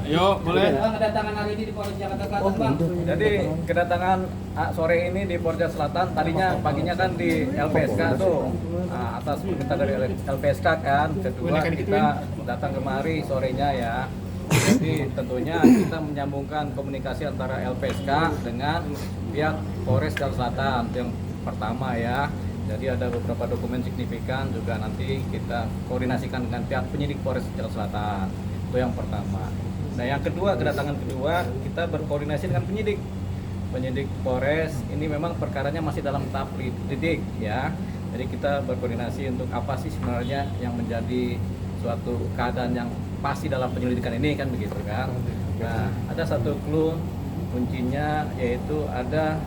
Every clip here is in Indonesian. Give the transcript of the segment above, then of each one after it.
Ayo, boleh. Bang, kedatangan hari ini di Polres Jakarta Selatan, Bang. Jadi kedatangan sore ini di Polres Selatan, tadinya paginya kan di LPSK tuh. Nah, atas permintaan dari LPSK kan, kedua kita datang kemari sorenya ya. Jadi tentunya kita menyambungkan komunikasi antara LPSK dengan pihak Polres Jakarta Selatan yang pertama ya. Jadi ada beberapa dokumen signifikan juga nanti kita koordinasikan dengan pihak penyidik Polres Jakarta Selatan. Itu yang pertama. Nah yang kedua, kedatangan kedua kita berkoordinasi dengan penyidik Polres. Ini memang perkaranya masih dalam tahap lidik ya. Jadi kita berkoordinasi untuk apa sih sebenarnya yang menjadi suatu keadaan yang pasti dalam penyelidikan ini kan begitu kan. Nah ada satu clue kuncinya yaitu ada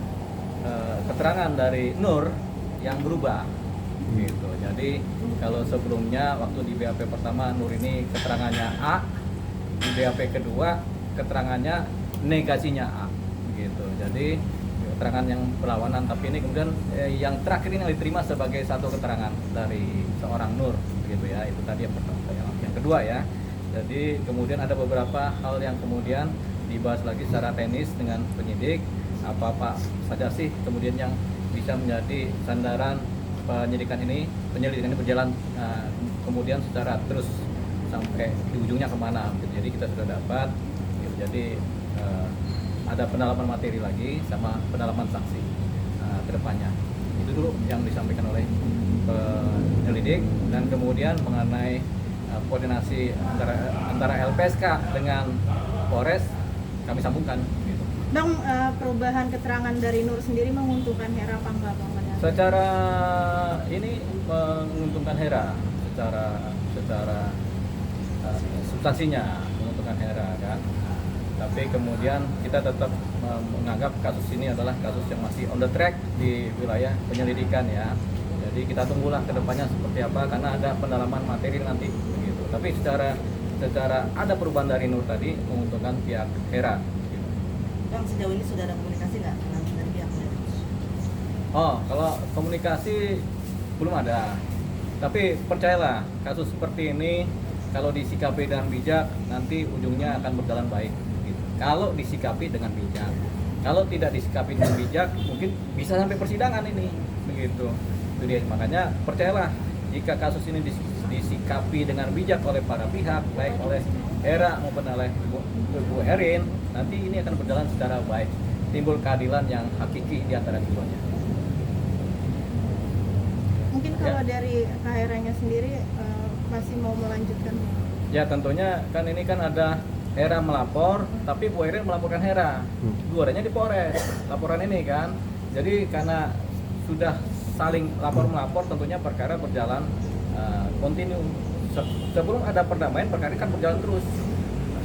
keterangan dari Nur yang berubah gitu. Jadi kalau sebelumnya waktu di BAP pertama Nur ini keterangannya A, di BAP kedua keterangannya negasinya A gitu. Jadi keterangan yang berlawanan, tapi ini kemudian yang terakhir ini yang diterima sebagai satu keterangan dari seorang Nur gitu ya. Itu tadi yang pertama. Yang kedua ya. Jadi kemudian ada beberapa hal yang kemudian dibahas lagi secara teknis dengan penyidik, apa-apa saja sih kemudian yang bisa menjadi sandaran penyelidikan ini berjalan kemudian secara terus sampai di ujungnya kemana. Jadi kita sudah dapat gitu. Jadi ada pendalaman materi lagi sama pendalaman saksi ke depannya. Itu dulu yang disampaikan oleh penyelidik. Dan kemudian mengenai koordinasi antara LPSK dengan Polres kami sambungkan gitu. Bang, perubahan keterangan dari Nur sendiri menguntungkan Hera apa enggak, Bang? Secara ini menguntungkan Hera secara substansinya menguntungkan Hera kan. Tapi kemudian kita tetap menganggap kasus ini adalah kasus yang masih on the track di wilayah penyelidikan ya. Jadi kita tunggulah ke depannya seperti apa karena ada pendalaman materi nanti begitu. Tapi secara ada perubahan dari Nur tadi menguntungkan pihak Hera. Gitu. Bang, sejauh ini sudah ada komunikasi nggak dari pihaknya? Oh, kalau komunikasi belum ada. Tapi percayalah kasus seperti ini kalau disikapi dengan bijak nanti ujungnya akan berjalan baik. Gitu. Kalau disikapi dengan bijak, kalau tidak disikapi dengan bijak mungkin bisa sampai persidangan ini, begitu. Itu dia. Makanya percayalah jika kasus ini disikapi dengan bijak oleh para pihak, baik oleh Hera maupun oleh Bu Erin, nanti ini akan berjalan secara baik, timbul keadilan yang hakiki di antara keduanya. Mungkin kalau dari Kak Heranya sendiri masih mau melanjutkan? Ya tentunya kan ini kan ada Hera melapor, tapi Bu Erin melaporkan Hera. Dua-duanya di Polres laporan ini kan. Jadi karena sudah saling lapor-melapor, tentunya perkara berjalan kontinu. Sebelum ada perdamaian, perkara kan berjalan terus.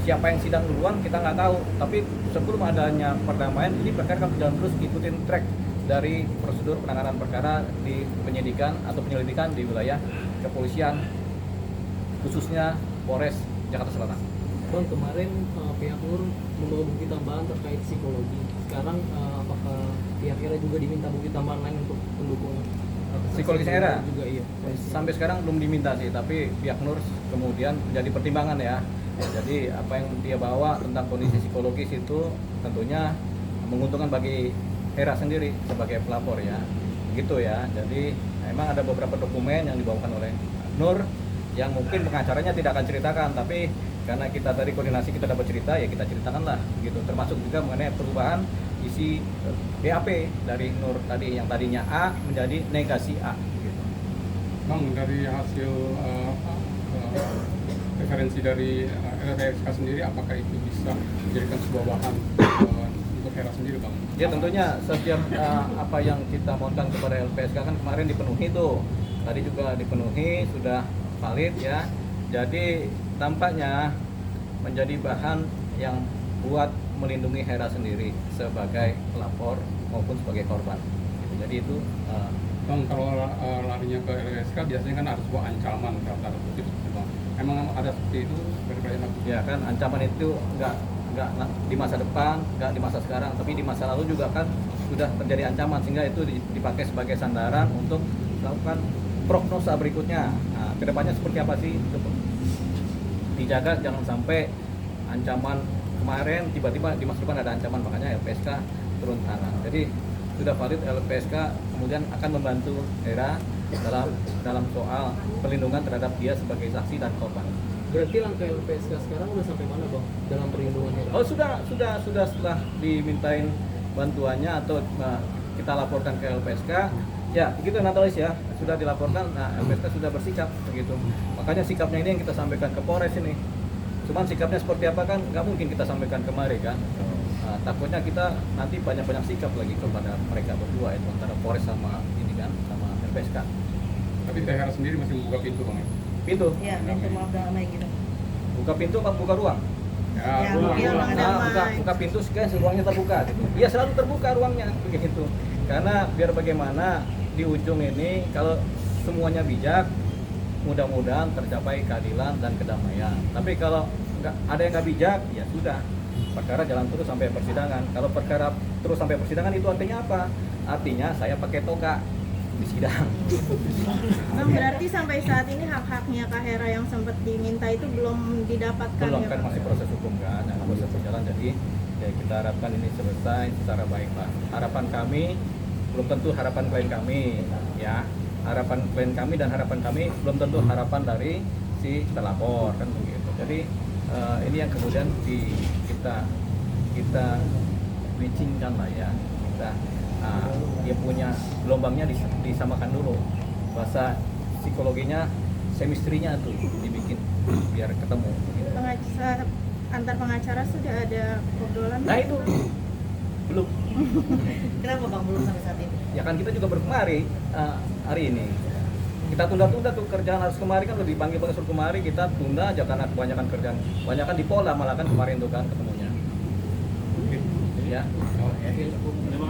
Siapa yang sidang duluan kita nggak tahu, tapi sebelum adanya perdamaian ini perkara kan berjalan terus, ikutin track dari prosedur penanganan perkara di penyidikan atau penyelidikan di wilayah kepolisian, khususnya Polres Jakarta Selatan. Bang, kemarin pihak Nur membawa bukti tambahan terkait psikologi. Sekarang apakah pihak Hera juga diminta bukti tambahan lain untuk pendukung psikologis Hera? Juga iya. Sampai sekarang belum diminta sih, tapi pihak Nur kemudian menjadi pertimbangan ya. Jadi apa yang dia bawa tentang kondisi psikologis itu tentunya menguntungkan bagi Hera sendiri sebagai pelapor ya. Gitu ya. Jadi memang ada beberapa dokumen yang dibawakan oleh Nur yang mungkin pengacaranya tidak akan ceritakan, tapi karena kita tadi koordinasi kita dapat cerita ya kita ceritakanlah gitu, termasuk juga mengenai perubahan isi BAP dari Nur tadi yang tadinya A menjadi negasi A gitu. Bang, dari hasil referensi dari LPSK sendiri, apakah itu bisa menjadikan sebuah bahan untuk Hera sendiri, Bang? Ya tentunya setiap apa yang kita mohonkan kepada LPSK kan kemarin dipenuhi tuh, tadi juga dipenuhi, sudah valid ya. Jadi tampaknya menjadi bahan yang buat melindungi Hera sendiri sebagai pelapor maupun sebagai korban. Gitu. Jadi itu Bang, kalau larinya ke LPSK biasanya kan ada sebuah ancaman tanda kutip, Bang. Emang ada seperti itu dari klien? ya kan ancaman itu nggak di masa depan, nggak di masa sekarang, tapi di masa lalu juga kan sudah terjadi ancaman sehingga itu dipakai sebagai sandaran untuk melakukan prognosa berikutnya. Nah, kedepannya seperti apa sih? Dijaga jangan sampai ancaman kemarin tiba-tiba di masa depan ada ancaman, makanya LPSK turun tangan. Jadi sudah valid LPSK kemudian akan membantu Hera dalam soal perlindungan terhadap dia sebagai saksi dan korban. Berarti langkah LPSK sekarang udah sampai mana bang dalam perlindungan Hera? Oh sudah setelah dimintain bantuannya atau kita laporkan ke LPSK, ya begitu Natalis ya, sudah dilaporkan, nah LPSK sudah bersikap begitu. Makanya sikapnya ini yang kita sampaikan ke Polres ini. Cuman sikapnya seperti apa kan nggak mungkin kita sampaikan kemari kan. Nah, takutnya kita nanti banyak sikap lagi kepada mereka berdua itu antara Polres sama ini kan sama LPSK. Tapi THR sendiri masih membuka pintu bang ya? Pintu, Ya, minta maaf damai gitu. buka pintu apa buka ruang? Ya, ruang, mungkin ruang. ada- Buka pintu sekian ruangnya terbuka gitu. Iya selalu terbuka ruangnya begitu. Karena biar bagaimana di ujung ini kalau semuanya bijak, mudah-mudahan tercapai keadilan dan kedamaian. Tapi kalau nggak ada yang nggak bijak, ya sudah perkara jalan terus sampai persidangan. Kalau perkara terus sampai persidangan itu artinya apa? Artinya saya pakai toga di sidang. Bang, berarti sampai saat ini hak-haknya Kak Hera yang sempat diminta itu belum didapatkan Belum ya kan Pak? masih proses hukum kan, yang proses berjalan. Jadi ya kita harapkan ini selesai secara baik Pak. Harapan kami belum tentu harapan klien kami ya. Harapan klien kami dan harapan kami belum tentu harapan dari si terlapor kan begitu. Jadi ini yang kemudian kita bridgingkan lah ya. Kita dia punya gelombangnya disamakan dulu. Bahasa psikologinya chemistry-nya tuh dibikin biar ketemu gitu. Antar pengacara sudah ada obrolan? Nah itu belum. Kenapa bang belum sampai saat ini? Ya kan kita juga berkemari hari ini. Kita tunda-tunda tuh kerjaan harus kemari kan udah dipanggil suruh kemari, kita tunda aja karena kebanyakan kerjaan. Kebanyakan di Polda malah kan kemarin tuh kan ketemunya. Ya. Oke.